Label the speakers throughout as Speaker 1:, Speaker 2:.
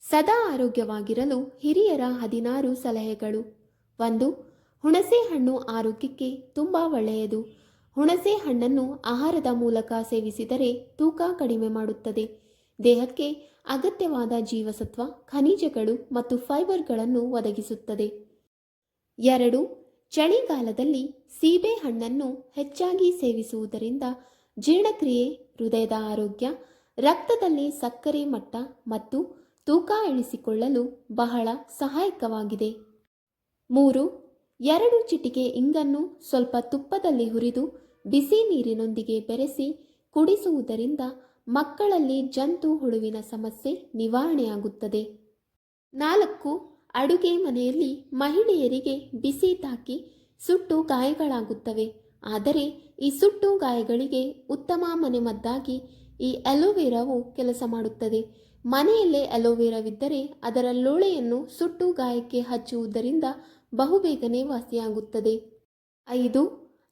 Speaker 1: ಸದಾ ಆರೋಗ್ಯವಾಗಿರಲು ಹಿರಿಯರ 16 ಸಲಹೆಗಳು. 1. ಹುಣಸೆ ಹಣ್ಣು ಆರೋಗ್ಯಕ್ಕೆ ತುಂಬ ಒಳ್ಳೆಯದು. ಹುಣಸೆ ಹಣ್ಣನ್ನು ಆಹಾರದ ಮೂಲಕ ಸೇವಿಸಿದರೆ ತೂಕ ಕಡಿಮೆ ಮಾಡುತ್ತದೆ. ದೇಹಕ್ಕೆ ಅಗತ್ಯವಾದ ಜೀವಸತ್ವ, ಖನಿಜಗಳು ಮತ್ತು ಫೈಬರ್ಗಳನ್ನು ಒದಗಿಸುತ್ತದೆ. 2. ಚಳಿಗಾಲದಲ್ಲಿ ಸೀಬೆ ಹಣ್ಣನ್ನು ಹೆಚ್ಚಾಗಿ ಸೇವಿಸುವುದರಿಂದ ಜೀರ್ಣಕ್ರಿಯೆ, ಹೃದಯದ ಆರೋಗ್ಯ, ರಕ್ತದಲ್ಲಿ ಸಕ್ಕರೆ ಮಟ್ಟ ಮತ್ತು ತೂಕ ಇಳಿಸಿಕೊಳ್ಳಲು ಬಹಳ ಸಹಾಯಕವಾಗಿದೆ. 3. 2 ಚಿಟಿಕೆ ಇಂಗನ್ನು ಸ್ವಲ್ಪ ತುಪ್ಪದಲ್ಲಿ ಹುರಿದು ಬಿಸಿ ನೀರಿನೊಂದಿಗೆ ಬೆರೆಸಿ ಕುಡಿಸುವುದರಿಂದ ಮಕ್ಕಳಲ್ಲಿ ಜಂತು ಹುಳುವಿನ ಸಮಸ್ಯೆ ನಿವಾರಣೆಯಾಗುತ್ತದೆ. 4. ಅಡುಗೆ ಮನೆಯಲ್ಲಿ ಮಹಿಳೆಯರಿಗೆ ಬಿಸಿ ತಾಕಿ ಸುಟ್ಟು ಗಾಯಗಳಾಗುತ್ತವೆ. ಆದರೆ ಈ ಸುಟ್ಟು ಗಾಯಗಳಿಗೆ ಉತ್ತಮ ಮನೆಮದ್ದಾಗಿ ಈ ಅಲೋವೆರಾವು ಕೆಲಸ ಮಾಡುತ್ತದೆ. ಮನೆಯಲ್ಲೇ ಅಲೋವೆರಾವಿದ್ದರೆ ಅದರ ಲೋಳೆಯನ್ನು ಸುಟ್ಟು ಗಾಯಕ್ಕೆ ಹಚ್ಚುವುದರಿಂದ ಬಹುಬೇಗನೆ ವಾಸಿಯಾಗುತ್ತದೆ. 5.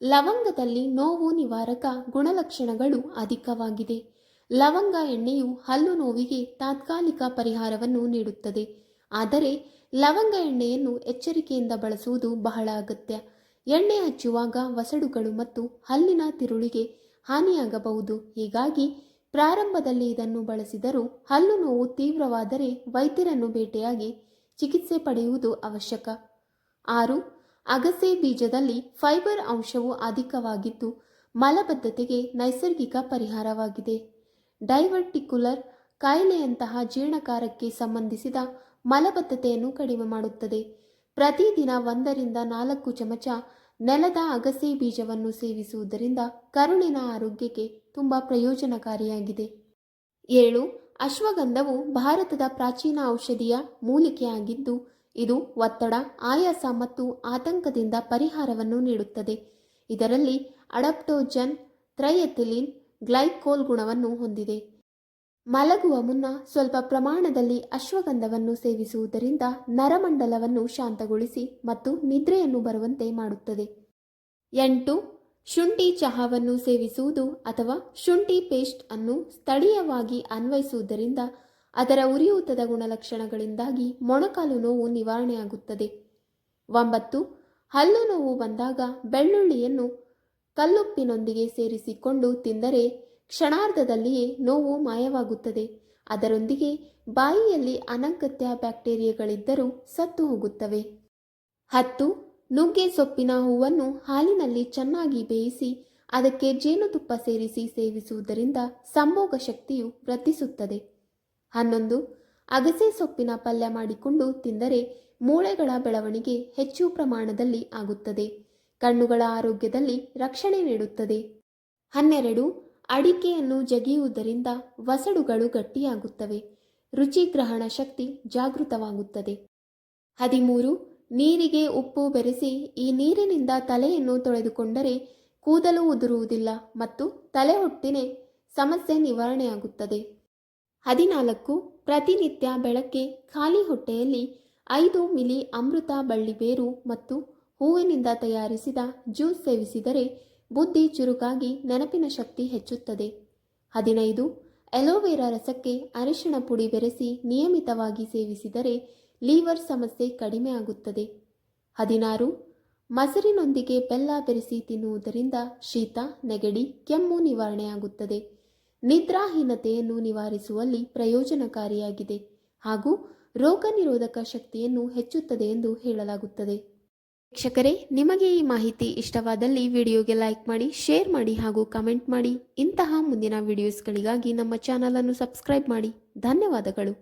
Speaker 1: ಲವಂಗದಲ್ಲಿ ನೋವು ನಿವಾರಕ ಗುಣಲಕ್ಷಣಗಳು ಅಧಿಕವಾಗಿದೆ. ಲವಂಗ ಎಣ್ಣೆಯು ಹಲ್ಲು ನೋವಿಗೆ ತಾತ್ಕಾಲಿಕ ಪರಿಹಾರವನ್ನು ನೀಡುತ್ತದೆ. ಆದರೆ ಲವಂಗ ಎಣ್ಣೆಯನ್ನು ಎಚ್ಚರಿಕೆಯಿಂದ ಬಳಸುವುದು ಬಹಳ ಅಗತ್ಯ. ಎಣ್ಣೆ ಹಚ್ಚುವಾಗ ವಸಡುಗಳು ಮತ್ತು ಹಲ್ಲಿನ ತಿರುಳಿಗೆ ಹಾನಿಯಾಗಬಹುದು. ಹೀಗಾಗಿ ಪ್ರಾರಂಭದಲ್ಲಿ ಇದನ್ನು ಬಳಸಿದರೂ ಹಲ್ಲು ನೋವು ತೀವ್ರವಾದರೆ ವೈದ್ಯರನ್ನು ಭೇಟಿಯಾಗಿ ಚಿಕಿತ್ಸೆ ಪಡೆಯುವುದು ಅವಶ್ಯಕ. 6. ಅಗಸೆ ಬೀಜದಲ್ಲಿ ಫೈಬರ್ ಅಂಶವು ಅಧಿಕವಾಗಿದ್ದು ಮಲಬದ್ಧತೆಗೆ ನೈಸರ್ಗಿಕ ಪರಿಹಾರವಾಗಿದೆ. ಡೈವರ್ಟಿಕ್ಯುಲರ್ ಕಾಯಿಲೆಯಂತಹ ಜೀರ್ಣಕಾರಕ್ಕೆ ಸಂಬಂಧಿಸಿದ ಮಲಬದ್ಧತೆಯನ್ನು ಕಡಿಮೆ ಮಾಡುತ್ತದೆ. ಪ್ರತಿದಿನ 1 ರಿಂದ 4 ಚಮಚ ನೆಲದ ಅಗಸೆ ಬೀಜವನ್ನು ಸೇವಿಸುವುದರಿಂದ ಕರುಳಿನ ಆರೋಗ್ಯಕ್ಕೆ ತುಂಬ ಪ್ರಯೋಜನಕಾರಿಯಾಗಿದೆ. 7. ಅಶ್ವಗಂಧವು ಭಾರತದ ಪ್ರಾಚೀನ ಔಷಧೀಯ ಮೂಲಿಕೆಯಾಗಿದ್ದು ಇದು ಒತ್ತಡ, ಆಯಾಸ ಮತ್ತು ಆತಂಕದಿಂದ ಪರಿಹಾರವನ್ನು ನೀಡುತ್ತದೆ. ಇದರಲ್ಲಿ ಅಡಾಪ್ಟೋಜನ್, ತ್ರೈಎಥಿಲಿನ್ ಗ್ಲೈಕೋಲ್ ಗುಣವನ್ನು ಹೊಂದಿದೆ. ಮಲಗುವ ಮುನ್ನ ಸ್ವಲ್ಪ ಪ್ರಮಾಣದಲ್ಲಿ ಅಶ್ವಗಂಧವನ್ನು ಸೇವಿಸುವುದರಿಂದ ನರಮಂಡಲವನ್ನು ಶಾಂತಗೊಳಿಸಿ ಮತ್ತು ನಿದ್ರೆಯನ್ನು ಬರುವಂತೆ ಮಾಡುತ್ತದೆ. 8. ಶುಂಠಿ ಚಹಾವನ್ನು ಸೇವಿಸುವುದು ಅಥವಾ ಶುಂಠಿ ಪೇಸ್ಟ್ ಅನ್ನು ಸ್ಥಳೀಯವಾಗಿ ಅನ್ವಯಿಸುವುದರಿಂದ ಅದರ ಉರಿಯೂತದ ಗುಣಲಕ್ಷಣಗಳಿಂದಾಗಿ ಮೊಣಕಾಲು ನೋವು ನಿವಾರಣೆಯಾಗುತ್ತದೆ. 9. ಹಲ್ಲು ನೋವು ಬಂದಾಗ ಬೆಳ್ಳುಳ್ಳಿಯನ್ನು ಕಲ್ಲುಪ್ಪಿನೊಂದಿಗೆ ಸೇರಿಸಿಕೊಂಡು ತಿಂದರೆ ಕ್ಷಣಾರ್ಧದಲ್ಲಿಯೇ ನೋವು ಮಾಯವಾಗುತ್ತದೆ. ಅದರೊಂದಿಗೆ ಬಾಯಿಯಲ್ಲಿ ಅನಗತ್ಯ ಬ್ಯಾಕ್ಟೀರಿಯಾಗಳಿದ್ದರೂ ಸತ್ತು ಹೋಗುತ್ತವೆ. 10. ನುಗ್ಗೆ ಸೊಪ್ಪಿನ ಹೂವನ್ನು ಹಾಲಿನಲ್ಲಿ ಚೆನ್ನಾಗಿ ಬೇಯಿಸಿ ಅದಕ್ಕೆ ಜೇನುತುಪ್ಪ ಸೇರಿಸಿ ಸೇವಿಸುವುದರಿಂದ ಸಂಭೋಗ ಶಕ್ತಿಯು ವೃದ್ಧಿಸುತ್ತದೆ. 11. ಅಗಸೆ ಸೊಪ್ಪಿನ ಪಲ್ಯ ಮಾಡಿಕೊಂಡು ತಿಂದರೆ ಮೂಳೆಗಳ ಬೆಳವಣಿಗೆ ಹೆಚ್ಚು ಪ್ರಮಾಣದಲ್ಲಿ ಆಗುತ್ತದೆ. ಕಣ್ಣುಗಳ ಆರೋಗ್ಯದಲ್ಲಿ ರಕ್ಷಣೆ ನೀಡುತ್ತದೆ. 12. ಅಡಿಕೆಯನ್ನು ಜಗಿಯುವುದರಿಂದ ವಸಡುಗಳು ಗಟ್ಟಿಯಾಗುತ್ತವೆ. ರುಚಿಗ್ರಹಣ ಶಕ್ತಿ ಜಾಗೃತವಾಗುತ್ತದೆ. 13. ನೀರಿಗೆ ಉಪ್ಪು ಬೆರೆಸಿ ಈ ನೀರಿನಿಂದ ತಲೆಯನ್ನು ತೊಳೆದುಕೊಂಡರೆ ಕೂದಲು ಉದುರುವುದಿಲ್ಲ ಮತ್ತು ತಲೆಹೊಟ್ಟಿನ ಸಮಸ್ಯೆ ನಿವಾರಣೆಯಾಗುತ್ತದೆ. 14. ಪ್ರತಿನಿತ್ಯ ಬೆಳಗ್ಗೆ ಖಾಲಿ ಹೊಟ್ಟೆಯಲ್ಲಿ 5 ಮಿಲಿ ಅಮೃತ ಬಳ್ಳಿಬೇರು ಮತ್ತು ಹೂವಿನಿಂದ ತಯಾರಿಸಿದ ಜ್ಯೂಸ್ ಸೇವಿಸಿದರೆ ಬುದ್ಧಿ ಚುರುಕಾಗಿ ನೆನಪಿನ ಶಕ್ತಿ ಹೆಚ್ಚುತ್ತದೆ. 15. ಅಲೋವೆರಾ ರಸಕ್ಕೆ ಅರಿಶಿಣ ಪುಡಿ ಬೆರೆಸಿ ನಿಯಮಿತವಾಗಿ ಸೇವಿಸಿದರೆ ಲಿವರ್ ಸಮಸ್ಯೆ ಕಡಿಮೆ ಆಗುತ್ತದೆ. 16. ಮೊಸರಿನೊಂದಿಗೆ ಬೆಲ್ಲ ಬೆರೆಸಿ ತಿನ್ನುವುದರಿಂದ ಶೀತ, ನೆಗಡಿ, ಕೆಮ್ಮು ನಿವಾರಣೆಯಾಗುತ್ತದೆ. ನಿದ್ರಾಹೀನತೆಯನ್ನು ನಿವಾರಿಸುವಲ್ಲಿ ಪ್ರಯೋಜನಕಾರಿಯಾಗಿದೆ ಹಾಗೂ ರೋಗ ನಿರೋಧಕ ಶಕ್ತಿಯನ್ನು ಹೆಚ್ಚುತ್ತದೆ ಎಂದು ಹೇಳಲಾಗುತ್ತದೆ. ವೀಕ್ಷಕರೇ, ನಿಮಗೆ ಈ ಮಾಹಿತಿ ಇಷ್ಟವಾದಲ್ಲಿ ವಿಡಿಯೋಗೆ ಲೈಕ್ ಮಾಡಿ, ಶೇರ್ ಮಾಡಿ ಹಾಗೂ ಕಮೆಂಟ್ ಮಾಡಿ. ಇಂತಹ ಮುಂದಿನ ವಿಡಿಯೋಸ್ಗಳಿಗಾಗಿ ನಮ್ಮ ಚಾನಲನ್ನು ಸಬ್ಸ್ಕ್ರೈಬ್ ಮಾಡಿ. ಧನ್ಯವಾದಗಳು.